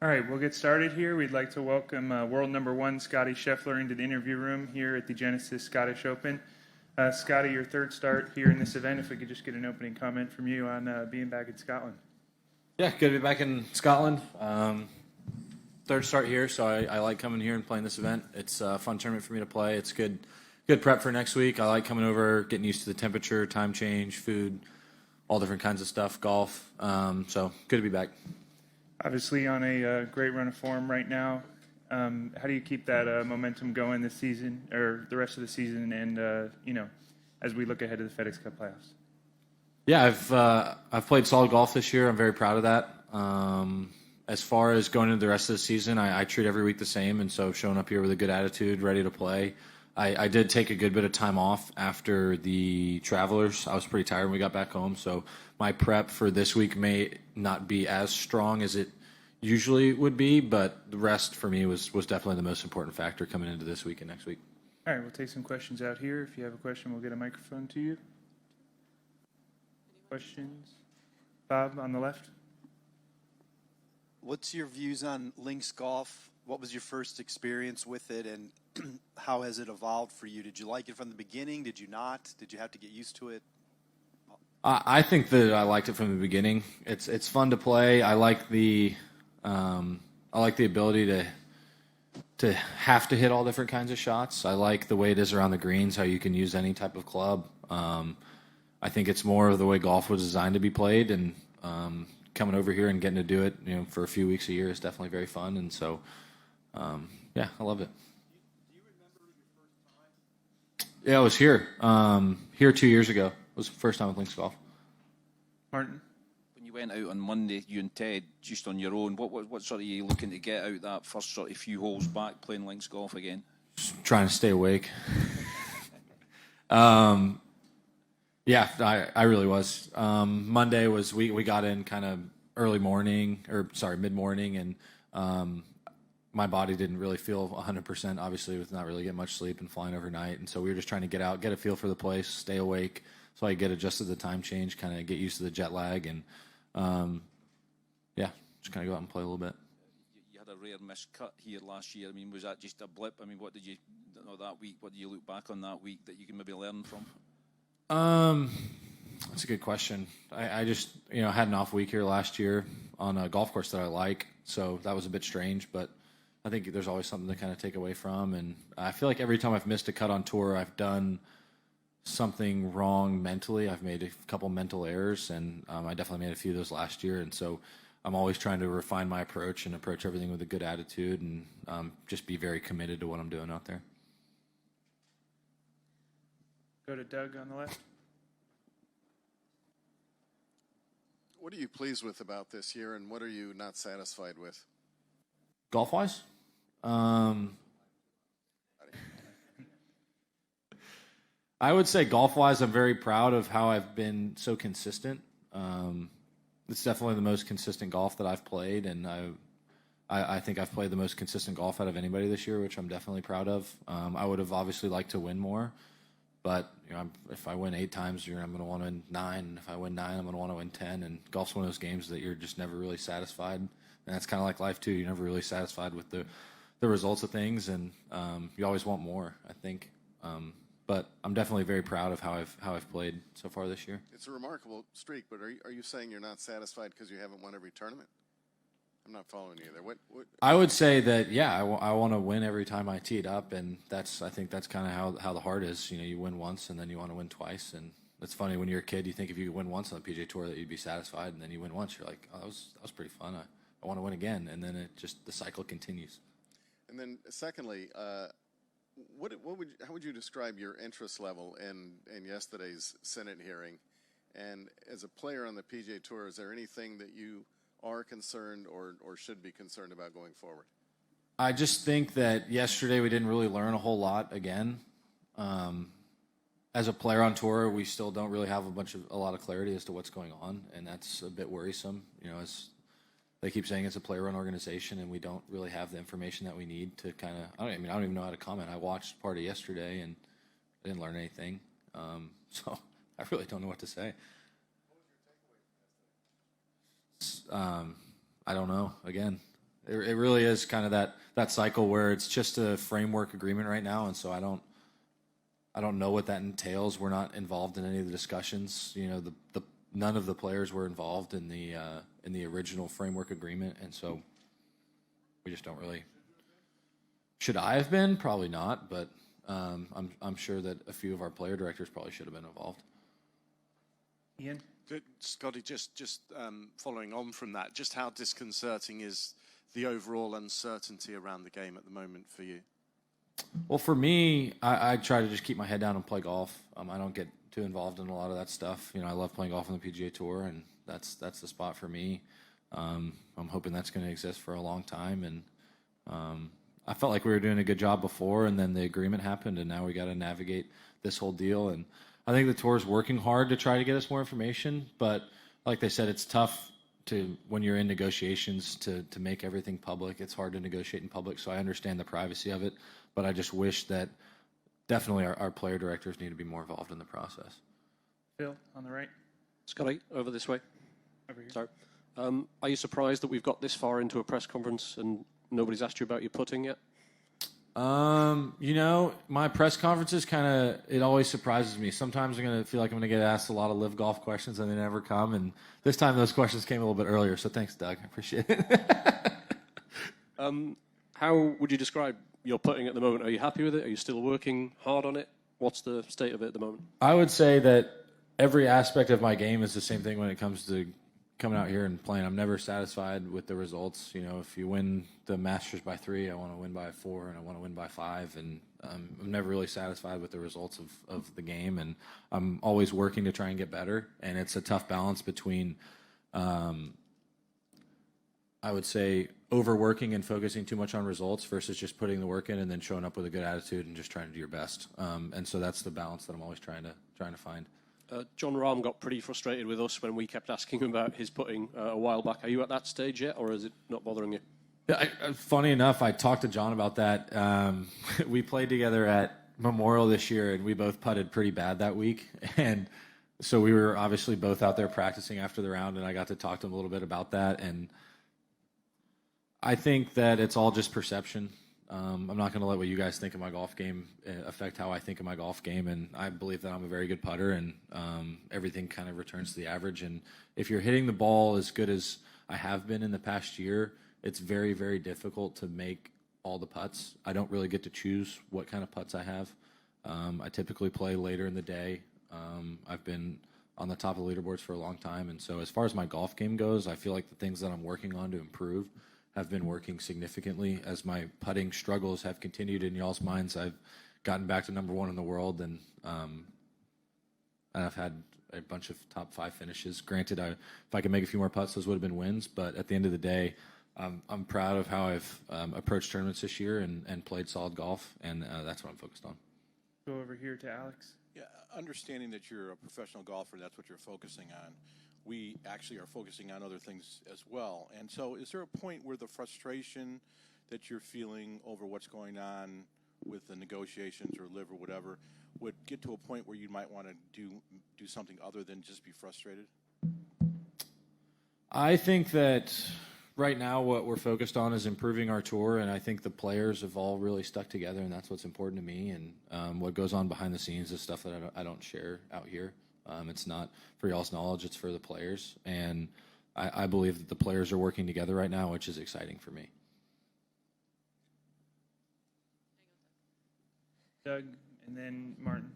All right, we'll get started here. We'd like to welcome world number one Scottie Scheffler into the interview room here at the Genesis Scottish Open. Scottie, your third start here in this event. If we could just get an opening comment from you on being back in Scotland. Yeah, good to be back in Scotland. Third start here, so I like coming here and playing this event. It's a fun tournament for me to play. It's good prep for next week. I like coming over, getting used to the temperature, time change, food, all different kinds of stuff, golf. So good to be back. Obviously on a great run of form right now. How do you keep that momentum going this season or the rest of the season and, as we look ahead to the FedEx Cup playoffs? Yeah, I've played solid golf this year. I'm very proud of that. As far as going into the rest of the season, I treat every week the same, and so showing up here with a good attitude, ready to play. I did take a good bit of time off after the Travelers. I was pretty tired when we got back home, so my prep for this week may not be as strong as it usually would be, but the rest for me was definitely the most important factor coming into this week and next week. All right, we'll take some questions out here. If you have a question, we'll get a microphone to you. Questions? Bob on the left. What's your views on links golf? What was your first experience with it, and how has it evolved for you? Did you like it from the beginning? Did you not? Did you have to get used to it? I think that I liked it from the beginning. It's fun to play. I like the ability to have to hit all different kinds of shots. I like the way it is around the greens, how you can use any type of club. I think it's more of the way golf was designed to be played, and coming over here and getting to do it, for a few weeks a year is definitely very fun. And so, yeah, I love it. Do you remember your first time? Yeah, I was here. Here 2 years ago. It was the first time with links golf. Martin? When you went out on Monday, you and Ted, just on your own, what sort of you looking to get out that first sort of few holes back playing links golf again? Just trying to stay awake. Yeah, I really was. Monday was we got in kind of mid-morning, and my body didn't really feel 100%, obviously, with not really getting much sleep and flying overnight. And so we were just trying to get out, get a feel for the place, stay awake, so I could get adjusted to the time change, kind of get used to the jet lag, and just kind of go out and play a little bit. You had a rare miscut here last year. I mean, was that just a blip? I mean, what did you know that week? What do you look back on that week that you can maybe learn from? That's a good question. I just, had an off week here last year on a golf course that I like, so that was a bit strange, but I think there's always something to kind of take away from, and I feel like every time I've missed a cut on tour, I've done something wrong mentally. I've made a couple mental errors, and I definitely made a few of those last year, and so I'm always trying to refine my approach and approach everything with a good attitude and just be very committed to what I'm doing out there. Go to Doug on the left. What are you pleased with about this year, and what are you not satisfied with? Golf-wise? I would say golf-wise, I'm very proud of how I've been so consistent. It's definitely the most consistent golf that I've played, and I think I've played the most consistent golf out of anybody this year, which I'm definitely proud of. I would have obviously liked to win more, but if I win 8 times, I'm going to want to win 9. And if I win 9, I'm going to want to win 10. And golf's one of those games that you're just never really satisfied. And that's kind of like life too. You're never really satisfied with the results of things, and you always want more, I think. But I'm definitely very proud of how I've played so far this year. It's a remarkable streak, but are you saying you're not satisfied because you haven't won every tournament? I'm not following you there. What? I would say that, yeah, I want to win every time I tee it up, and I think that's kind of how the heart is. You win once, and then you want to win twice. And it's funny, when you're a kid, you think if you could win once on the PGA Tour that you'd be satisfied, and then you win once, you're like, oh, that was pretty fun. I want to win again, and then the cycle continues. And then secondly, how would you describe your interest level in yesterday's Senate hearing? And as a player on the PGA Tour, is there anything that you are concerned or should be concerned about going forward? I just think that yesterday we didn't really learn a whole lot again. As a player on tour, we still don't really have a lot of clarity as to what's going on, and that's a bit worrisome. As they keep saying it's a player-run organization, and we don't really have the information that we need to kind of. I don't even know how to comment. I watched part of yesterday, and I didn't learn anything. So I really don't know what to say. What was your takeaway from yesterday? I don't know. Again, It really is kind of that cycle where it's just a framework agreement right now, and so I don't know what that entails. We're not involved in any of the discussions. You know, none of the players were involved in the original framework agreement, and so we just don't really. Should I have been? Probably not, but I'm sure that a few of our player directors probably should have been involved. Ian? Scotty, just following on from that, just how disconcerting is the overall uncertainty around the game at the moment for you? Well, for me, I try to just keep my head down and play golf. I don't get too involved in a lot of that stuff. You know, I love playing golf on the PGA Tour, and that's the spot for me. I'm hoping that's going to exist for a long time, and I felt like we were doing a good job before, and then the agreement happened, and now we got to navigate this whole deal. And I think the tour is working hard to try to get us more information, but like they said, it's tough when you're in negotiations to make everything public. It's hard to negotiate in public, so I understand the privacy of it, but I just wish that definitely our player directors need to be more involved in the process. Phil, on the right. Scotty, over this way. Over here. Sorry. Are you surprised that we've got this far into a press conference and nobody's asked you about your putting yet? You know, my press conferences it always surprises me. Sometimes I'm going to feel like I'm going to get asked a lot of live golf questions and they never come. And this time those questions came a little bit earlier. So thanks, Doug. I appreciate it. How would you describe your putting at the moment? Are you happy with it? Are you still working hard on it? What's the state of it at the moment? I would say that every aspect of my game is the same thing when it comes to coming out here and playing. I'm never satisfied with the results. You know, if you win the Masters by 3, I want to win by 4, and I want to win by 5. And I'm never really satisfied with the results of the game. And I'm always working to try and get better. And it's a tough balance between, I would say, overworking and focusing too much on results versus just putting the work in and then showing up with a good attitude and just trying to do your best. And so that's the balance that I'm always trying to find. Jon Rahm got pretty frustrated with us when we kept asking him about his putting a while back. Are you at that stage yet, or is it not bothering you? Yeah, funny enough, I talked to John about that. We played together at Memorial this year, and we both putted pretty bad that week. And so we were obviously both out there practicing after the round, and I got to talk to him a little bit about that. And I think that it's all just perception. I'm not going to let what you guys think of my golf game affect how I think of my golf game, and I believe that I'm a very good putter, and everything kind of returns to the average. And if you're hitting the ball as good as I have been in the past year, it's very, very difficult to make all the putts. I don't really get to choose what kind of putts I have. I typically play later in the day. I've been on the top of the leaderboards for a long time, and so as far as my golf game goes, I feel like the things that I'm working on to improve have been working significantly. As my putting struggles have continued in y'all's minds, I've gotten back to #1 in the world, and I've had a bunch of top 5 finishes. Granted, if I could make a few more putts, those would have been wins, but at the end of the day, I'm proud of how I've approached tournaments this year and played solid golf, and that's what I'm focused on. Go over here to Alex. Yeah, understanding that you're a professional golfer, that's what you're focusing on. We actually are focusing on other things as well. And so is there a point where the frustration that you're feeling over what's going on with the negotiations or live or whatever would get to a point where you might want to do something other than just be frustrated? I think that right now what we're focused on is improving our tour, and I think the players have all really stuck together, and that's what's important to me. And what goes on behind the scenes is stuff that I don't share out here. It's not for y'all's knowledge, it's for the players. And I believe that the players are working together right now, which is exciting for me. Doug, and then Martin.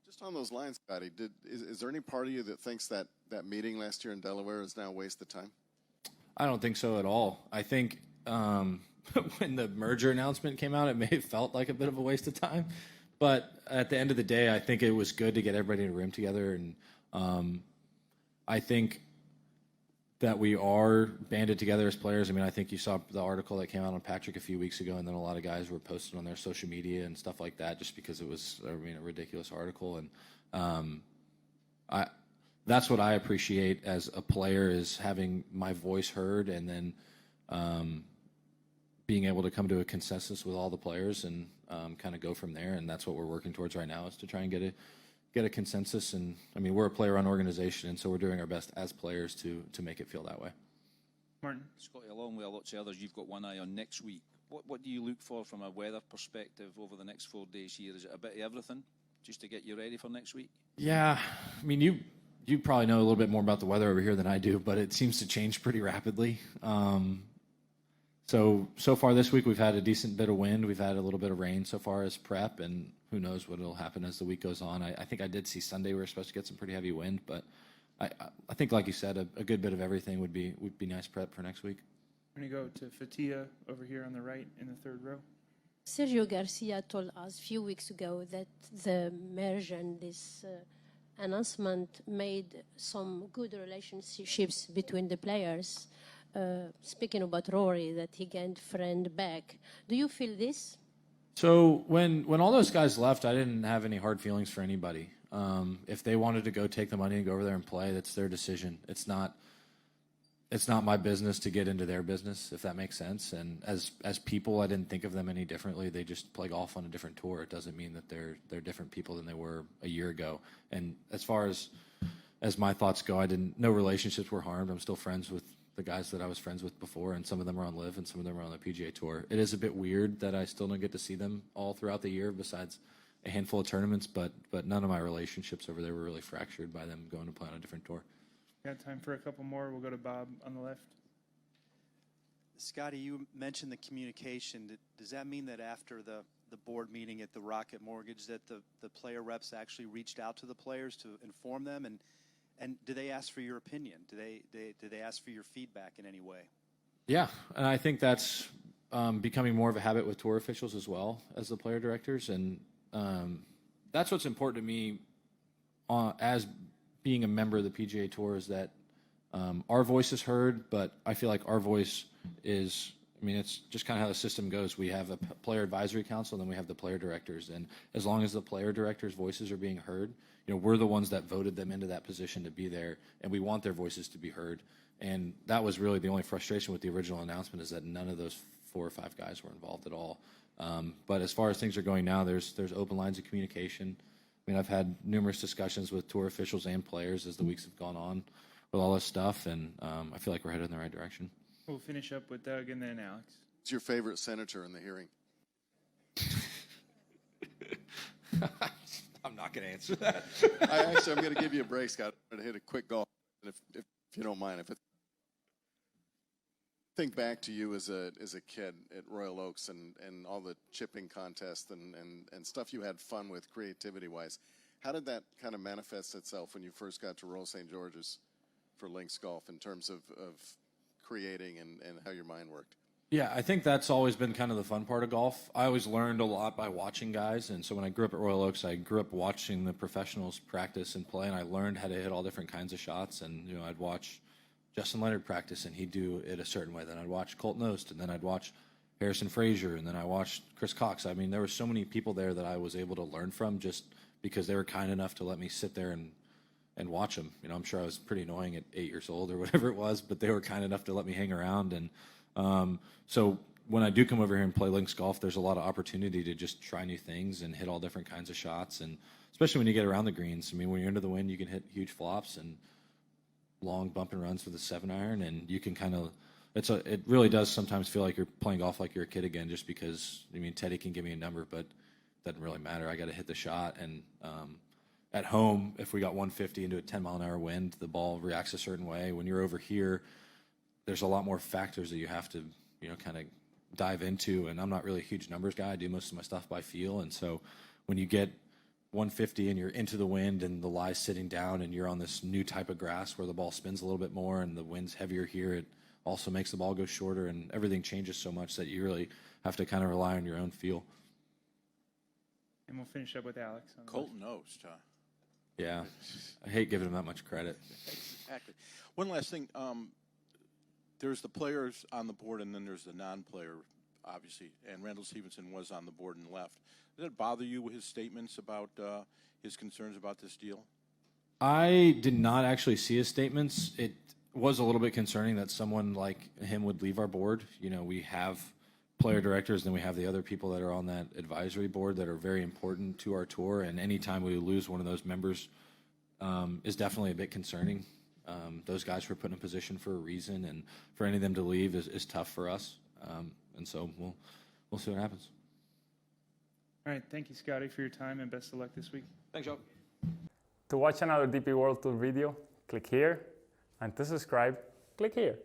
Just on those lines, Scotty, is there any part of you that thinks that meeting last year in Delaware is now a waste of time? I don't think so at all. I think when the merger announcement came out, it may have felt like a bit of a waste of time. But at the end of the day, I think it was good to get everybody in a room together. And I think that we are banded together as players. I mean, I think you saw the article that came out on Patrick a few weeks ago, and then a lot of guys were posted on their social media and stuff like that just because it was, a ridiculous article. And that's what I appreciate as a player, is having my voice heard, and then being able to come to a consensus with all the players and kind of go from there. And that's what we're working towards right now, is to try and get a consensus. And I mean, we're a player-run organization, and so we're doing our best as players to make it feel that way. Martin? Scotty, along with lots of others, you've got one eye on next week. What do you look for from a weather perspective over the next 4 days here? Is it a bit of everything just to get you ready for next week? Yeah, I mean, you probably know a little bit more about the weather over here than I do, but it seems to change pretty rapidly. So far this week we've had a decent bit of wind. We've had a little bit of rain so far as prep, and who knows what will happen as the week goes on. I think I did see Sunday we were supposed to get some pretty heavy wind, but I think, like you said, a good bit of everything would be nice prep for next week. We're going to go to Fatia over here on the right in the third row. Sergio Garcia told us a few weeks ago that the merge and this announcement made some good relationships between the players. Speaking about Rory, that he gained friend back. Do you feel this? So when all those guys left, I didn't have any hard feelings for anybody. If they wanted to go take the money and go over there and play, that's their decision. It's not my business to get into their business, if that makes sense. And as people, I didn't think of them any differently. They just play golf on a different tour. It doesn't mean that they're different people than they were a year ago. And as far as my thoughts go, no relationships were harmed. I'm still friends with the guys that I was friends with before, and some of them are on LIV and some of them are on the PGA Tour. It is a bit weird that I still don't get to see them all throughout the year besides a handful of tournaments, but none of my relationships over there were really fractured by them going to play on a different tour. Got time for a couple more. We'll go to Bob on the left. Scotty, you mentioned the communication. Does that mean that after the board meeting at the Rocket Mortgage that the player reps actually reached out to the players to inform them? And do they ask for your opinion? Do they ask for your feedback in any way? Yeah, and I think that's becoming more of a habit with tour officials as well as the player directors. And that's what's important to me as being a member of the PGA Tour is that our voice is heard, but I feel like our voice is, I mean, it's just kind of how the system goes. We have a player advisory council, and then we have the player directors. And as long as the player directors' voices are being heard, we're the ones that voted them into that position to be there, and we want their voices to be heard. And that was really the only frustration with the original announcement is that none of those 4 or 5 guys were involved at all. But as far as things are going now, there's open lines of communication. I mean, I've had numerous discussions with tour officials and players as the weeks have gone on with all this stuff, and I feel like we're headed in the right direction. We'll finish up with Doug and then Alex. Who's your favorite senator in the hearing? I'm not going to answer that. I'm going to give you a break, Scott. I'm going to hit a quick golf, if you don't mind. Think back to you as a kid at Royal Oaks and all the chipping contests and stuff you had fun with creativity-wise. How did that kind of manifest itself when you first got to Royal St. George's for links golf in terms of creating and how your mind worked? Yeah, I think that's always been kind of the fun part of golf. I always learned a lot by watching guys, and so when I grew up at Royal Oaks, I grew up watching the professionals practice and play, and I learned how to hit all different kinds of shots. And I'd watch Justin Leonard practice, and he'd do it a certain way. Then I'd watch Colt Knost, and then I'd watch Harrison Frazier, and then I watched Chris Cox. I mean, there were so many people there that I was able to learn from just because they were kind enough to let me sit there and watch them. I'm sure I was pretty annoying at 8 years old or whatever it was, but they were kind enough to let me hang around. And so when I do come over here and play links golf, there's a lot of opportunity to just try new things and hit all different kinds of shots. And especially when you get around the greens. I mean, when you're into the wind, you can hit huge flops and long bump and runs with a 7-iron, and you can kind of it really does sometimes feel like you're playing golf like you're a kid again, just because Teddy can give me a number, but it doesn't really matter. I got to hit the shot. And at home, if we got 150 into a 10-mile-an-hour wind, the ball reacts a certain way. When you're over here, there's a lot more factors that you have to kind of dive into, and I'm not really a huge numbers guy. I do most of my stuff by feel, and so when you get 150 and you're into the wind and the lie's sitting down and you're on this new type of grass where the ball spins a little bit more and the wind's heavier here, it also makes the ball go shorter, and everything changes so much that you really have to kind of rely on your own feel. And we'll finish up with Alex. Colt Knost, huh? Yeah, I hate giving him that much credit. Exactly. One last thing. There's the players on the board, and then there's the non-player, obviously. And Randall Stevenson was on the board and left. Did it bother you with his statements about his concerns about this deal? I did not actually see his statements. It was a little bit concerning that someone like him would leave our board. We have player directors, and we have the other people that are on that advisory board that are very important to our tour. And anytime we lose one of those members is definitely a bit concerning. Those guys were put in a position for a reason, and for any of them to leave is tough for us. And so we'll see what happens. All right, thank you, Scottie, for your time, and best of luck this week. Thanks, Joe. To watch another DP World Tour video, click here, and to subscribe, click here.